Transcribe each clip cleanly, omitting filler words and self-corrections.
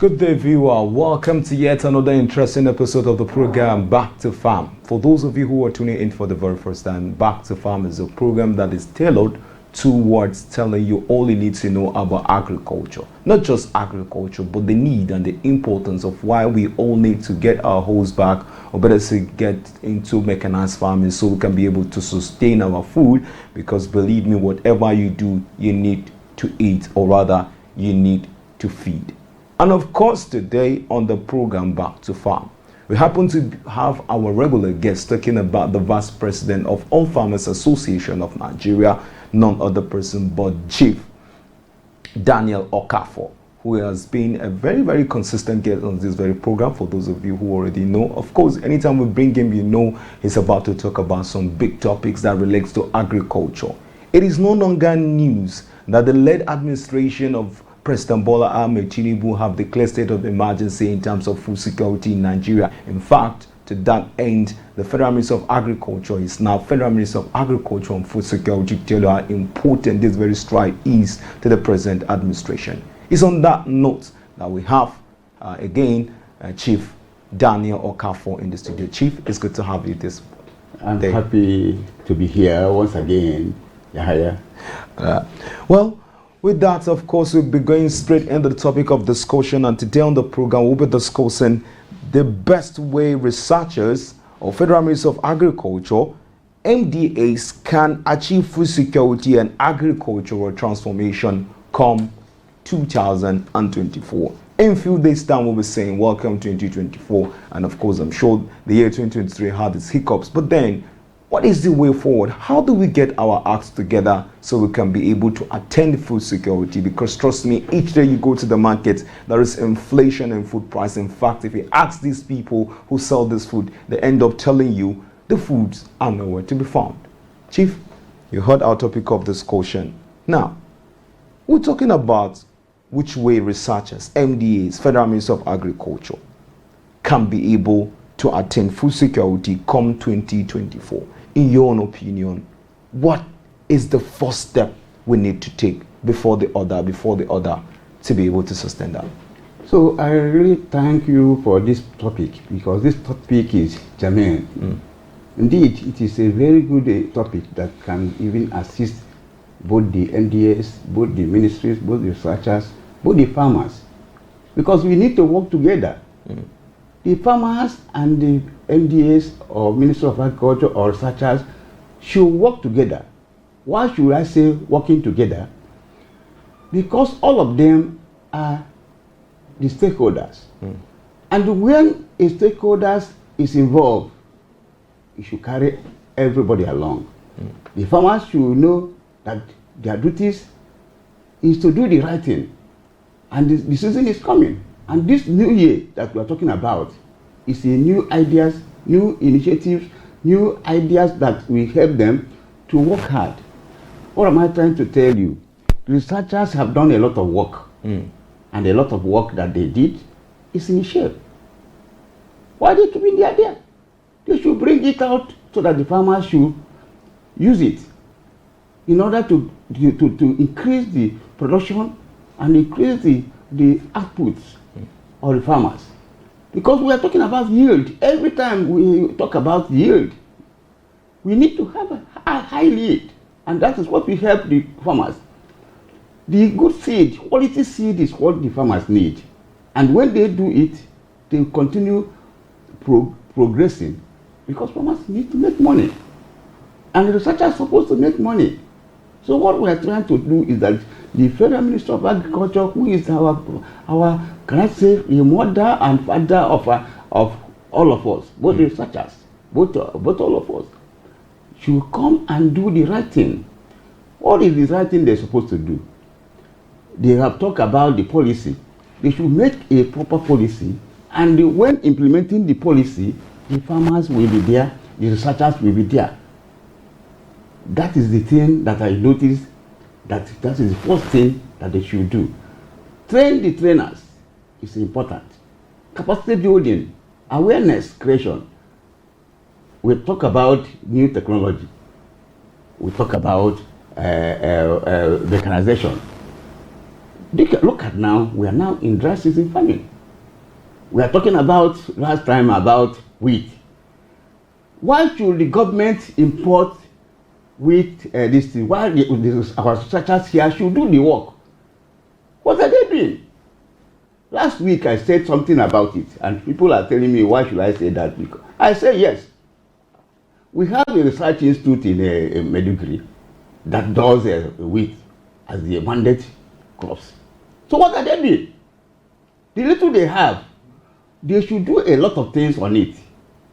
Good day, viewer. Welcome to yet another interesting episode of the program Back to Farm. For those of you who are tuning in for the very first time, Back to Farm is a program that is tailored towards telling you all you need to know about agriculture. Not just agriculture, but the need and the importance of why we all need to get our hoes back, or better say get into mechanized farming so we can be able to sustain our food. Because believe me, whatever you do, you need to eat, or rather, you need to feed. And of course, today on the program Back to Farm, we happen to have our regular guest talking about the Vice President of All Farmers Association of Nigeria, none other person but Chief Daniel Okafor, who has been a very, very consistent guest on this very program. For those of you who already know, of course, anytime we bring him, you know he's about to talk about some big topics that relates to agriculture. It is no longer news that the led administration of President Bola Ahmed Tinubu have declared state of emergency in terms of food security in Nigeria. In fact, to that end, the Federal Minister of Agriculture is now Federal Minister of Agriculture and Food Security, to tell you how important this very stride is to the present administration. It's on that note that we have, Chief Daniel Okafor in the studio. Chief, it's good to have you this day. I'm happy to be here once again, Yahya. Well, with that, of course, we'll be going straight into the topic of discussion, and today on the program we'll be discussing the best way researchers or Federal Ministry of Agriculture, MDAs, can achieve food security and agricultural transformation come 2024. In a few days' time, we'll be saying welcome 2024, and of course, I'm sure the year 2023 had its hiccups, but then what is the way forward? How do we get our acts together so we can be able to attain food security? Because trust me, each day you go to the market, there is inflation in food price. In fact, if you ask these people who sell this food, they end up telling you the foods are nowhere to be found. Chief, you heard our topic of discussion. Now, we're talking about which way researchers, MDAs, Federal Ministry of Agriculture, can be able to attain food security come 2024. In your own opinion, what is the first step we need to take before the other to be able to sustain that? So I really thank you for this topic, because this topic is germane. Indeed, it is a very good topic that can even assist both the MDAs, both the ministries, both the researchers, both the farmers, because we need to work together. The farmers and the MDAs or Ministry of Agriculture or researchers should work together. Why should I say working together? Because all of them are the stakeholders. And when a stakeholder is involved, you should carry everybody along. The farmers should know that their duties is to do the right thing. And the season is coming. And this new year that we are talking about is a new ideas, new initiatives, new ideas that will help them to work hard. What am I trying to tell you? Researchers have done a lot of work, and a lot of work that they did is in shape. Why are they keeping the idea? They should bring it out so that the farmers should use it in order to increase the production and increase the outputs of the farmers. Because we are talking about yield. Every time we talk about yield, we need to have a high yield. And that is what we help the farmers. The good seed, quality seed, is what the farmers need. And when they do it, they continue progressing, because farmers need to make money. And the researchers are supposed to make money. So what we are trying to do is that the Federal Minister of Agriculture, who is our can I say, the mother and father of all of us, both researchers, both all of us, should come and do the right thing. What is the right thing they're supposed to do? They have talked about the policy. They should make a proper policy, and when implementing the policy, the farmers will be there, the researchers will be there. That is the thing that I noticed, that is the first thing that they should do. Train the trainers is important. Capacity building, awareness creation. We talk about new technology. We talk about mechanization. Look at now, we are now in dry season farming. We are talking about last time about wheat. Why should the government import wheat this thing? Why our researchers here should do the work? What are they doing? Last week I said something about it, and people are telling me, why should I say that? Because I say yes. We have a research institute in Maiduguri that does wheat as the mandate crops. So what are they doing? The little they have, they should do a lot of things on it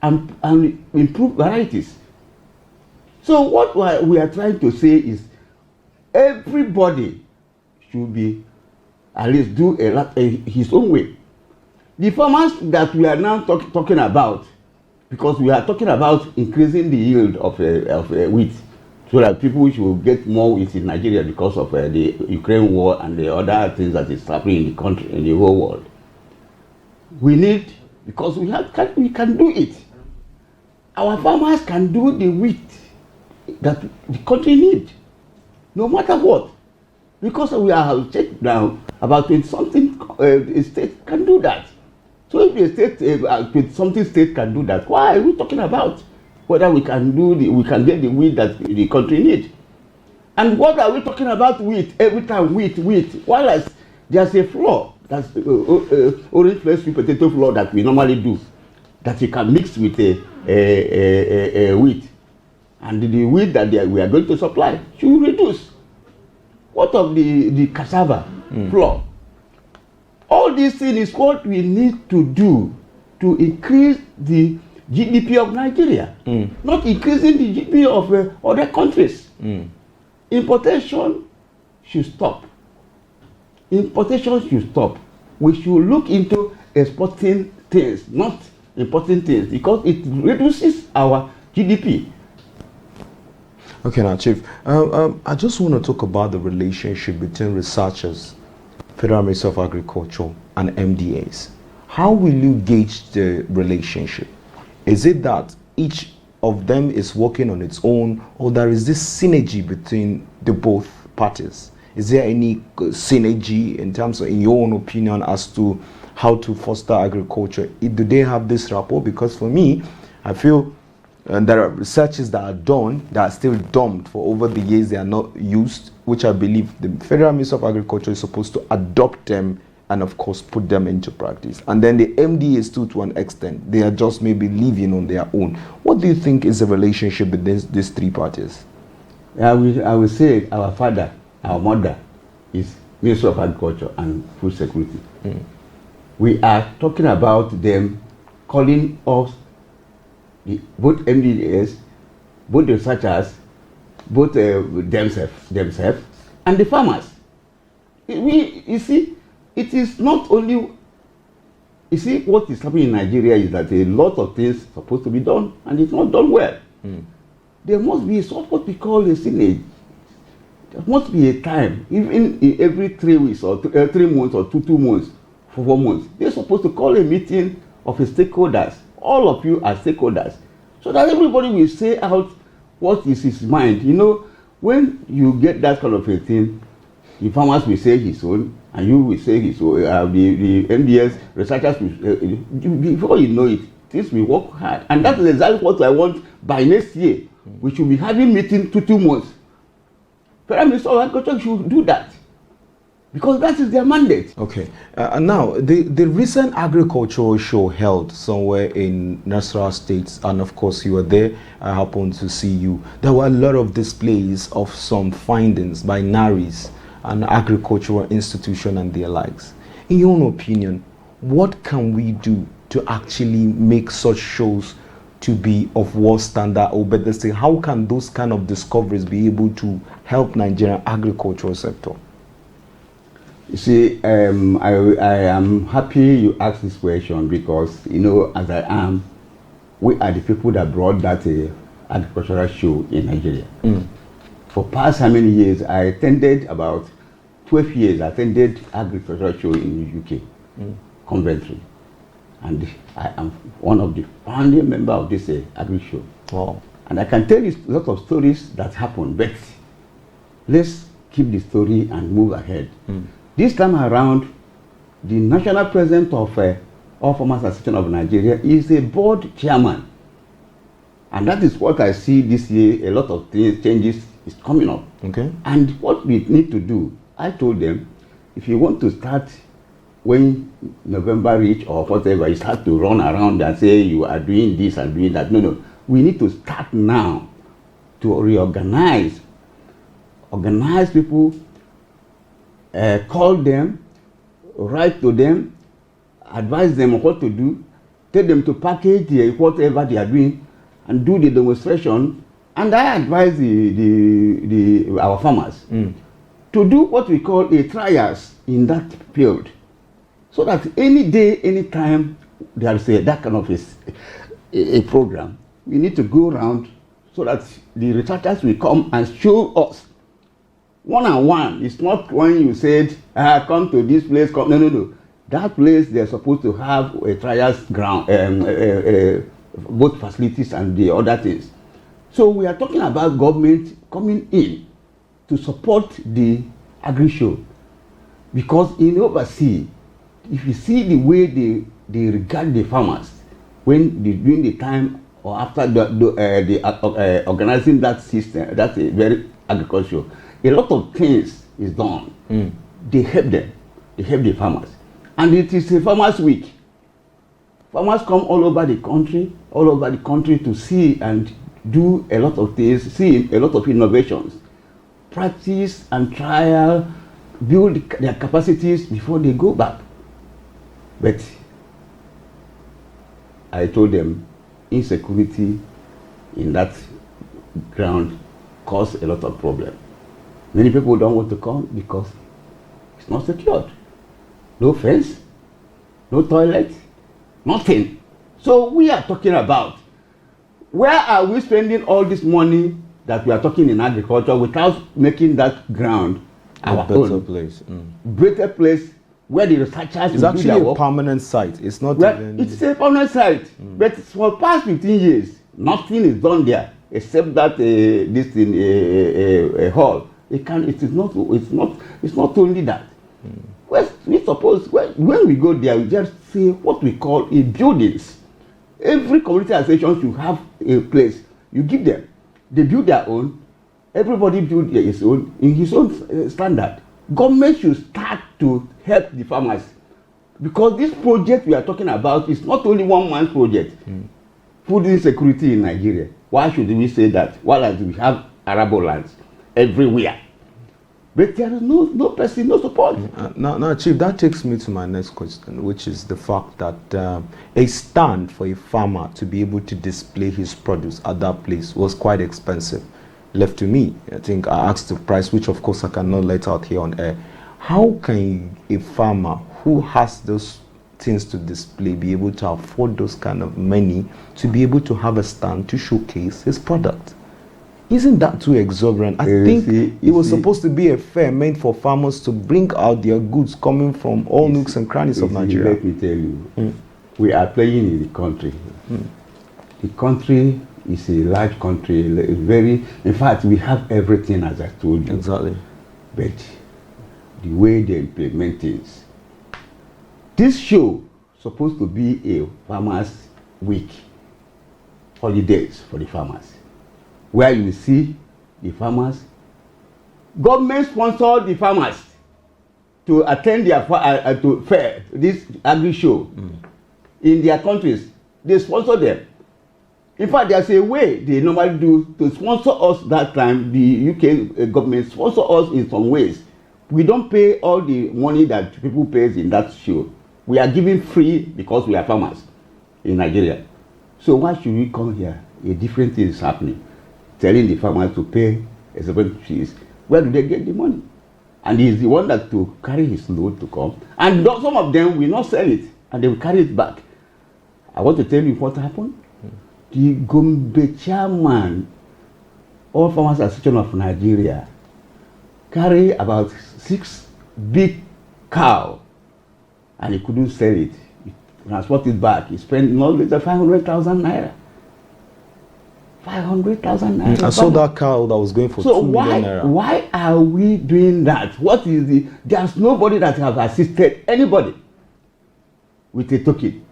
and improve varieties. So what we are trying to say is everybody should be at least do his own way. The farmers that we are now talking about, because we are talking about increasing the yield of wheat, so that people should get more wheat in Nigeria because of the Ukraine war and the other things that is happening in the country, in the whole world. We need, because we can do it. Our farmers can do the wheat that the country needs, no matter what. Because we have checked now, about 20-something states can do that. So if the state, 20-something state can do that, why are we talking about whether we can get the wheat that the country needs? And what are we talking about wheat every time? Wheat. While there's a flour, that's orange flakes sweet potato flour that we normally do, that you can mix with a wheat, and the wheat that we are going to supply should reduce. What of the cassava flour? All these things is what we need to do to increase the GDP of Nigeria, not increasing the GDP of other countries. Importation should stop. Importation should stop. We should look into exporting things, not importing things, because it reduces our GDP. Okay, now, Chief, I just want to talk about the relationship between researchers, Federal Ministry of Agriculture, and MDAs. How will you gauge the relationship? Is it that each of them is working on its own, or there is this synergy between the both parties? Is there any synergy in terms of, in your own opinion, as to how to foster agriculture? Do they have this rapport? Because for me, I feel there are researches that are done that are still dumped for over the years. They are not used, which I believe the Federal Ministry of Agriculture is supposed to adopt them and of course put them into practice. And then the MDAs too, to an extent, they are just maybe living on their own. What do you think is the relationship between these three parties? I will say our father, our mother is Ministry of Agriculture and Food Security. We are talking about them calling us, both MDAs, both the researchers, both themselves, and the farmers. You see, it is not only, you see, what is happening in Nigeria is that a lot of things are supposed to be done, and it's not done well. There must be what we call a synergy. There must be a time, even in every 3 weeks or 3 months or 2 months, for 4 months, they're supposed to call a meeting of the stakeholders. All of you are stakeholders, so that everybody will say out what is his mind. You know, when you get that kind of a thing, the farmers will say his own, and you will say his own. The MDS researchers will, before you know it, things will work hard, and that is exactly what I want. By next year, we should be having meeting 2 months. Federal Ministry of Agriculture should do that, because that is their mandate. Okay. And now, the recent agricultural show held somewhere in Nasarawa State, and of course you were there, I happened to see you. There were a lot of displays of some findings by NARIs, an agricultural institution and their likes. In your own opinion, what can we do to actually make such shows to be of world standard, or better say, how can those kind of discoveries be able to help Nigerian agricultural sector? You see, I am happy you asked this question, because, you know, as I am, we are the people that brought that agricultural show in Nigeria. For past how many years? I attended about 12 years. I attended agricultural show in the UK, Coventry, and I am one of the founding members of this agri show. Wow! And I can tell you a lot of stories that happened, but let's keep the story and move ahead. This time around, the national president of All Farmers Association of Nigeria, is a board chairman. And that is what I see this year. A lot of things, changes is coming up. Okay. And what we need to do, I told them, if you want to start when November reach or whatever, you start to run around and say you are doing this and doing that. No. We need to start now to reorganize, organize people, call them, write to them, advise them on what to do, tell them to package whatever they are doing, and do the demonstration. And I advise our farmers to do what we call a trials in that field, so that any day, any time there is that kind of a program, we need to go around so that the researchers will come and show us one-on-one. It's not when you said, come to this place, come. No. That place, they're supposed to have a trials ground, both facilities and the other things. So we are talking about government coming in to support the agri-show. Because in overseas, if you see the way they regard the farmers, during the time or after organizing that system, that's a very agricultural, a lot of things is done. They help them, they help the farmers. And it is a farmers week. Farmers come all over the country to see and do a lot of things, see a lot of innovations, practice and trial, build their capacities before they go back. But I told them insecurity in that ground cause a lot of problem. Many people don't want to come because it's not secured. No fence, no toilet, nothing. So we are talking about, where are we spending all this money that we are talking in agriculture without making that ground our own place? Better place where the researchers it's will do their actually a work. permanent site. It's not Well, even... it's a permanent site, but for the past 15 years, nothing is done there except that this thing, a hall. It's not only that. Well, we suppose when we go there, we just see what we call a buildings. Every community association should have a place. You give them, they build their own. Everybody build his own in his own standard. Government should start to help the farmers, because this project we are talking about is not only one man's project. Food insecurity in Nigeria. Why should we say that? While we have arable lands everywhere, but there is no person, no support. Now, Chief, that takes me to my next question, which is the fact that a stand for a farmer to be able to display his produce at that place was quite expensive. Left to me, I think I asked the price, which of course I cannot let out here on air. How can a farmer who has those things to display be able to afford those kind of money to be able to have a stand to showcase his product? Isn't that too exorbitant? I think it was supposed to be a fair meant for farmers to bring out their goods coming from all nooks and crannies of Nigeria. Let me tell you, we are playing in the country. The country is a large country, in fact, we have everything, as I told you. Exactly. But the way they implement things. This show supposed to be a farmers' week, holidays for the farmers, where you see the farmers. Government sponsor the farmers to attend their to fair, this agri show in their countries. They sponsor them. In fact, there's a way they normally do to sponsor us that time. The UK government sponsor us in some ways. We don't pay all the money that people pay in that show. We are giving free because we are farmers in Nigeria. So why should we come here? A different thing is happening. Telling the farmers to pay exorbitant fees. Where do they get the money? And he's the one that to carry his load to come. And some of them will not sell it, and they will carry it back. I want to tell you what happened. The Gombe chairman, All Farmers Association of Nigeria, carry about 6 big cows, and he couldn't sell it. He transported it back. He spent no less than 500,000 naira. 500,000 naira. I saw that cow that was going for 2 million naira. Why are we doing that? What is there's nobody that have assisted anybody with a token.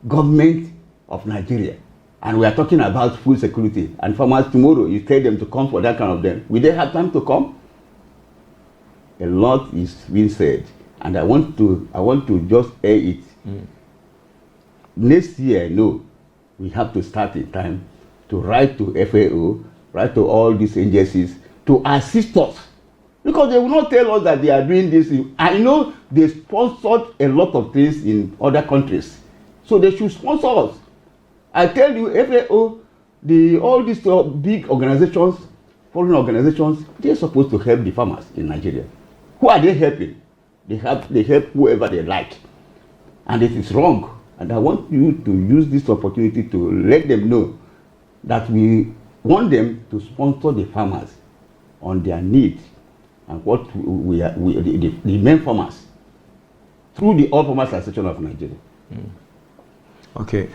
government of Nigeria. And we are talking about food security. And farmers tomorrow, you tell them to come for that kind of them. Will they have time to come? A lot is being said. And I want to just air it. Next year, I know we have to start in time to write to FAO, write to all these agencies to assist us. Because they will not tell us that they are doing this. I know they sponsored a lot of things in other countries. So they should sponsor us. I tell you, FAO, all these big organizations, foreign organizations, they're supposed to help the farmers in Nigeria. Who are they helping? They help whoever they like. And it is wrong. And I want you to use this opportunity to let them know that we want them to sponsor the farmers on their needs and what the main farmers through the All Farmers Association of Nigeria. Okay,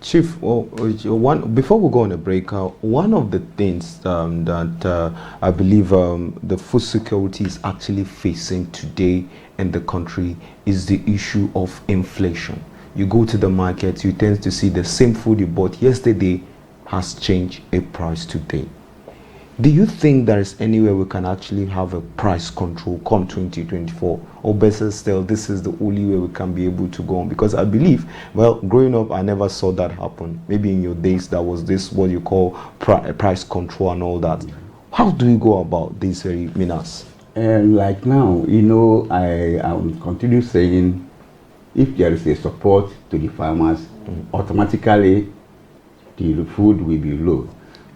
Chief. Before we go on a break, one of the things that I believe the food security is actually facing today in the country is the issue of inflation. You go to the market, you tend to see the same food you bought yesterday has changed a price today. Do you think there is anywhere we can actually have a price control come 2024? Or better still, this is the only way we can be able to go on? Because I believe, well, growing up, I never saw that happen. Maybe in your days, that was this, what you call price control and all that. How do you go about this very Mdas? Like now, you know, I will continue saying, if there is a support to the farmers, automatically the food will be low.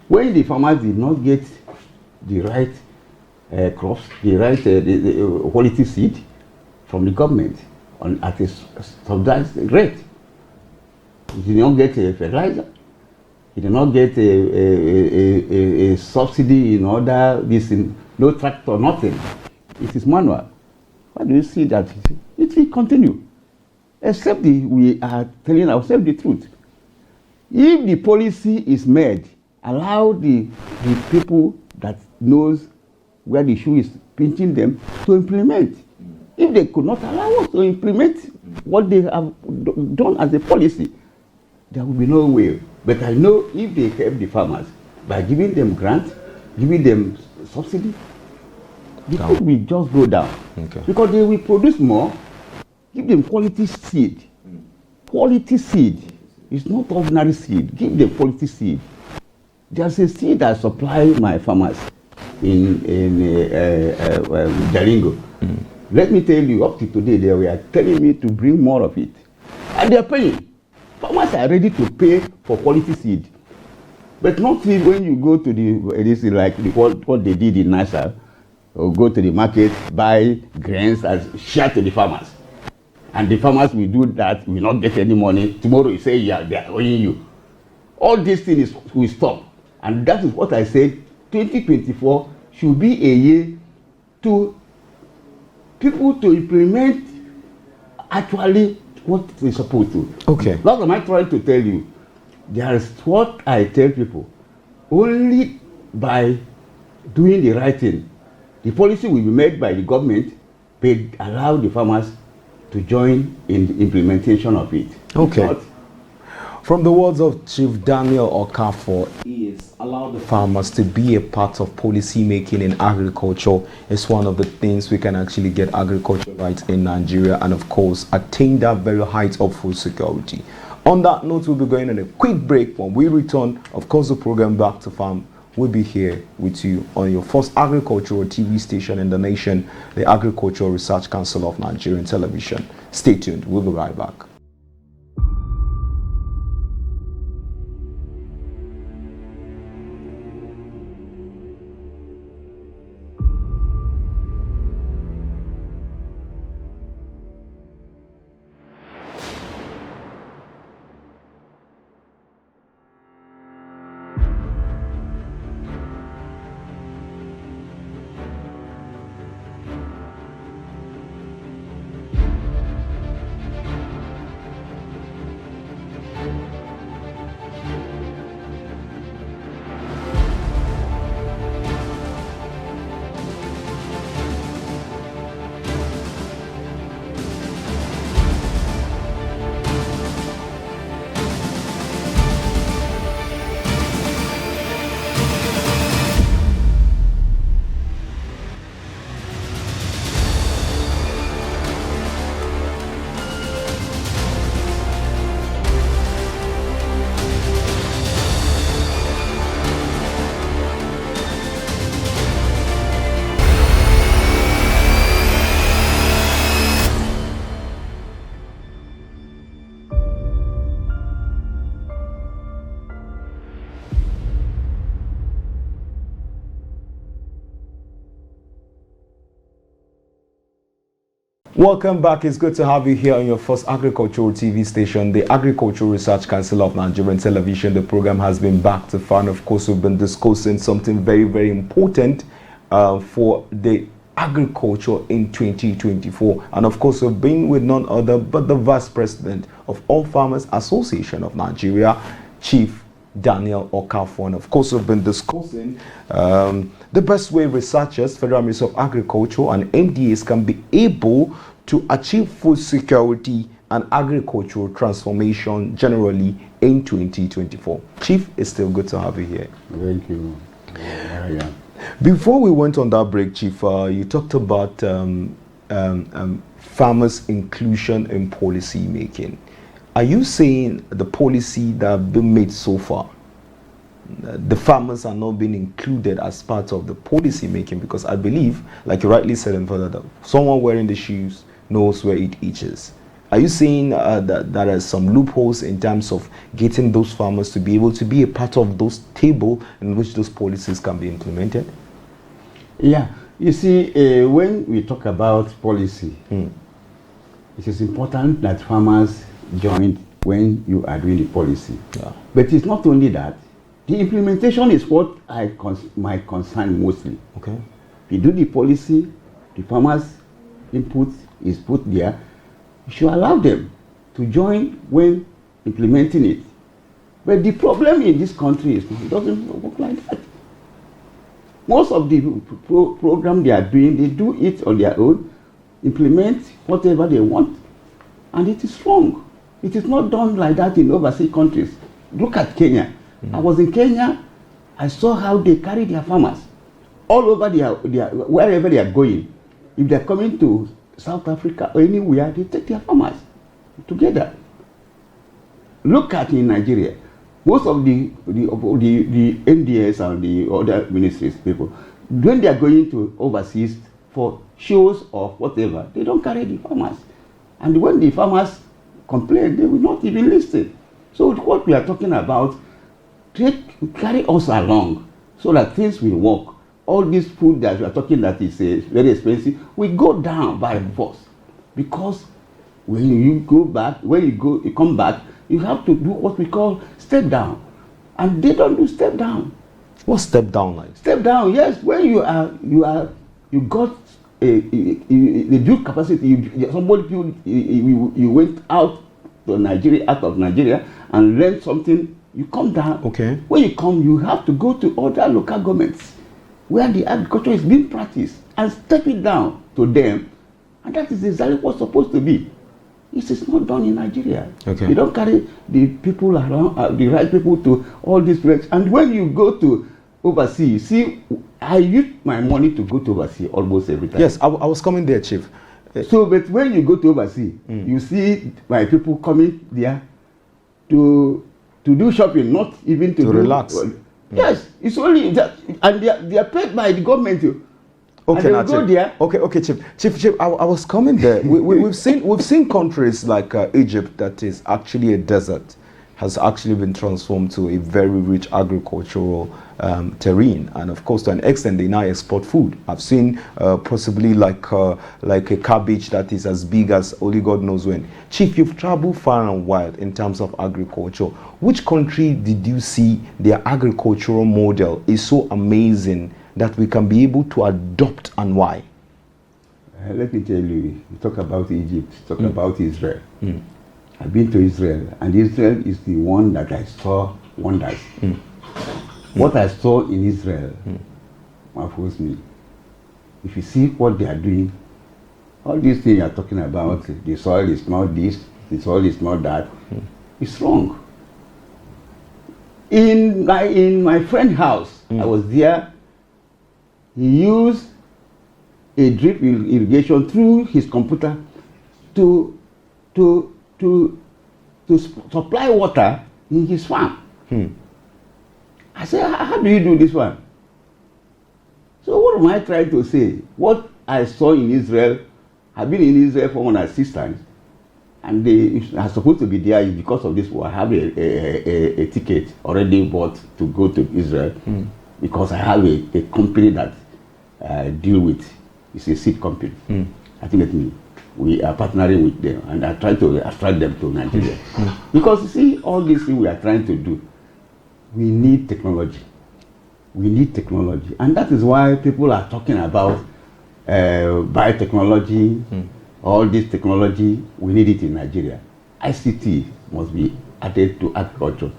When the farmers did not get the right crops, the right the quality seed from the government at a subsidized rate, he did not get a fertilizer, he did not get a subsidy in order, no tractor, nothing. It is manual. Why do you see that? It will continue. Except we are telling ourselves the truth. If the policy is made, allow the people that knows where the shoe is pinching them to implement. If they could not allow us to implement what they have done as a policy, there will be no way. But I know if they help the farmers by giving them grants, giving them subsidy, the food will just go down. Okay. Because they will produce more. Give them quality seed. Quality seed. It's not ordinary seed. Give them quality seed. There's a seed I supply my farmers in Jalingo. Let me tell you, up to today, they were telling me to bring more of it. And they're paying. Farmers are ready to pay for quality seed. But not when you go to this is like what they did in NASA, or go to the market, buy grains and share to the farmers. And the farmers will do that, will not get any money. Tomorrow you say, yeah, they are owing you. All these things will stop. And that is what I said, 2024 should be a year to people to implement actually what they're supposed to. Okay. That's what I'm trying to tell you. There is what I tell people. Only by doing the right thing, the policy will be made by the government, but allow the farmers to join in the implementation of it. Okay. From the words of Chief Daniel Okafor, he is allow the farmers to be a part of policy making in agriculture. It's one of the things we can actually get agriculture right in Nigeria and of course attain that very height of food security. On that note, we'll be going on a quick break. When we return, of course, the program Back to Farm will be here with you on your first agricultural TV station in the nation, the Agricultural Research Council of Nigerian Television. Stay tuned. We'll be right back. Welcome back. It's good to have you here on your first agricultural TV station, the Agricultural Research Council of Nigerian Television. The program has been back to farm. Of course, we've been discussing something very, very important for the agriculture in 2024. And of course, we've been with none other but the Vice President of All Farmers Association of Nigeria, Chief Daniel Okafor. And of course, we've been discussing the best way researchers, Federal Ministry of Agriculture and MDAs can be able to achieve food security and agricultural transformation generally in 2024. Chief, it's still good to have you here. Thank you. Yeah. Before we went on that break, Chief, you talked about farmers' inclusion in policy making. Are you saying the policy that have been made so far, the farmers are not being included as part of the policy making? Because I believe, like you rightly said in further, that someone wearing the shoes knows where it itches. Are you saying that there are some loopholes in terms of getting those farmers to be able to be a part of those table in which those policies can be implemented? Yeah, you see, when we talk about policy, it is important that farmers join when you are doing the policy. Yeah. But it's not only that. The implementation is what my concern mostly. Okay. You do the policy, the farmers' input is put there. You should allow them to join when implementing it. But the problem in this country is it doesn't work like that. Most of the program they are doing, they do it on their own, implement whatever they want, and it is wrong. It is not done like that in overseas countries. Look at Kenya. I was in Kenya. I saw how they carry their farmers all over wherever they are going. If they are coming to South Africa or anywhere, they take their farmers together. Look at in Nigeria. Most of the NDS and the other ministries people, when they are going to overseas for shows or whatever, they don't carry the farmers. And when the farmers complain, they will not even listen. So what we are talking about, carry us along so that things will work. All this food that we are talking that is very expensive, we go down by force. Because when you come back, you have to do what we call step down. And they don't do step down. What's step down like? Step down, yes. When you got a due capacity, you went out of Nigeria and learned something, you come down. Okay. When you come, you have to go to other local governments where the agriculture is being practiced and step it down to them. And that is exactly what's supposed to be. It is not done in Nigeria. Okay. You don't carry the people around, the right people to all these places. And when you go to overseas, see, I use my money to go to overseas almost every time. Yes, I was coming there, Chief. So, but when you go to overseas, you see my people coming there to do shopping, not even to relax. Yes, it's only that, and they are paid by the government. Okay, now, go Chief. there. Okay, Chief. I was coming there. We've seen countries like Egypt that is actually a desert, has actually been transformed to a very rich agricultural terrain, and of course, to an extent, they now export food. I've seen possibly like a cabbage that is as big as only God knows when. Chief, you've traveled far and wide in terms of agriculture. Which country did you see their agricultural model is so amazing that we can be able to adopt, and why? Let me tell you, talk about Egypt, talk about Israel. I've been to Israel, and Israel is the one that I saw wonders. What I saw in Israel marvels me. If you see what they are doing, all these things you are talking about, the soil is not this, the soil is not that, it's wrong. In my friend's house, I was there. He used a drip irrigation through his computer to supply water in his farm. I said, how do you do this one? So what am I trying to say? What I saw in Israel, I've been in Israel for 106 times, and they are supposed to be there because of this. I have a ticket already bought to go to Israel because I have a company that I deal with. It's a seed company. ultimately we are partnering with them and are trying to attract them to Nigeria. Because you see, all these things we are trying to do, we need technology. We need technology. And that is why people are talking about biotechnology, all this technology, we need it in Nigeria. ICT must be added to agriculture.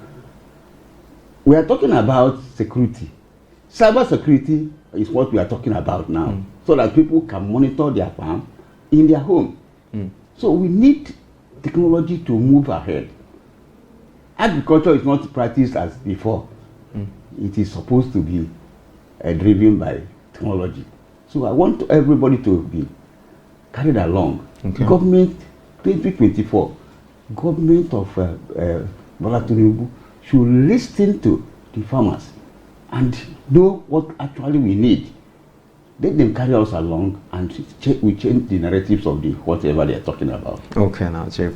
We are talking about security. Cyber security is what we are talking about now, so that people can monitor their farm in their home. So we need technology to move ahead. Agriculture is not practiced as before. It is supposed to be driven by technology. So I want everybody to be carried along. Okay. Government 2024, government of Bola Tinubu should listen to the farmers and know what actually we need. Let them carry us along, and we change the narratives of the whatever they are talking about. Okay, now, Chief.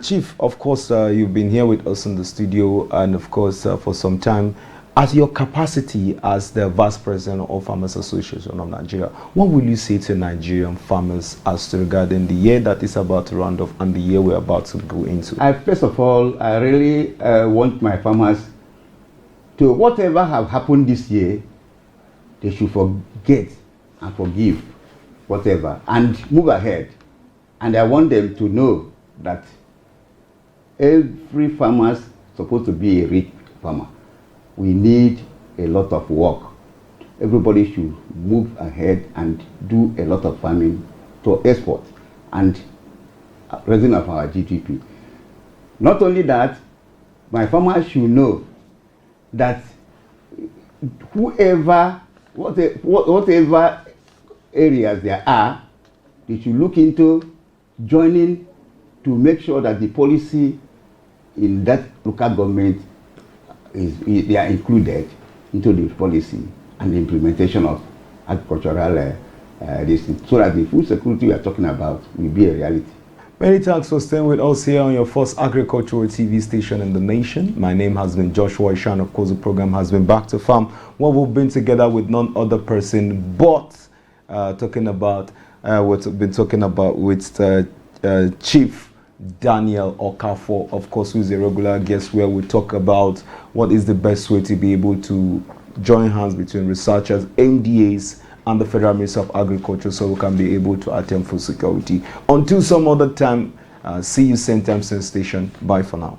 Chief, of course, you've been here with us in the studio, and of course, for some time. At your capacity as the Vice President of Farmers Association of Nigeria, what will you say to Nigerian farmers as to regarding the year that is about to round off and the year we're about to go into? First of all, I really want my farmers to, whatever have happened this year, they should forget and forgive whatever and move ahead. And I want them to know that every farmer is supposed to be a rich farmer. We need a lot of work. Everybody should move ahead and do a lot of farming to export and raising of our GDP. Not only that, my farmers should know that whatever areas there are, they should look into joining to make sure that the policy in that local government they are included into the policy and the implementation of agricultural so that the food security we are talking about will be a reality. Many thanks for staying with us here on your first agricultural TV station in the nation. My name has been Joshua Ishan. Of course, the program has been Back to Farm, where we've been together with none other person but talking about what we've been talking about with Chief Daniel Okafor, of course, who is a regular guest, where we talk about what is the best way to be able to join hands between researchers, MDAs, and the Federal Ministry of Agriculture, so we can be able to attain food security. Until some other time, see you same time, same station. Bye for now.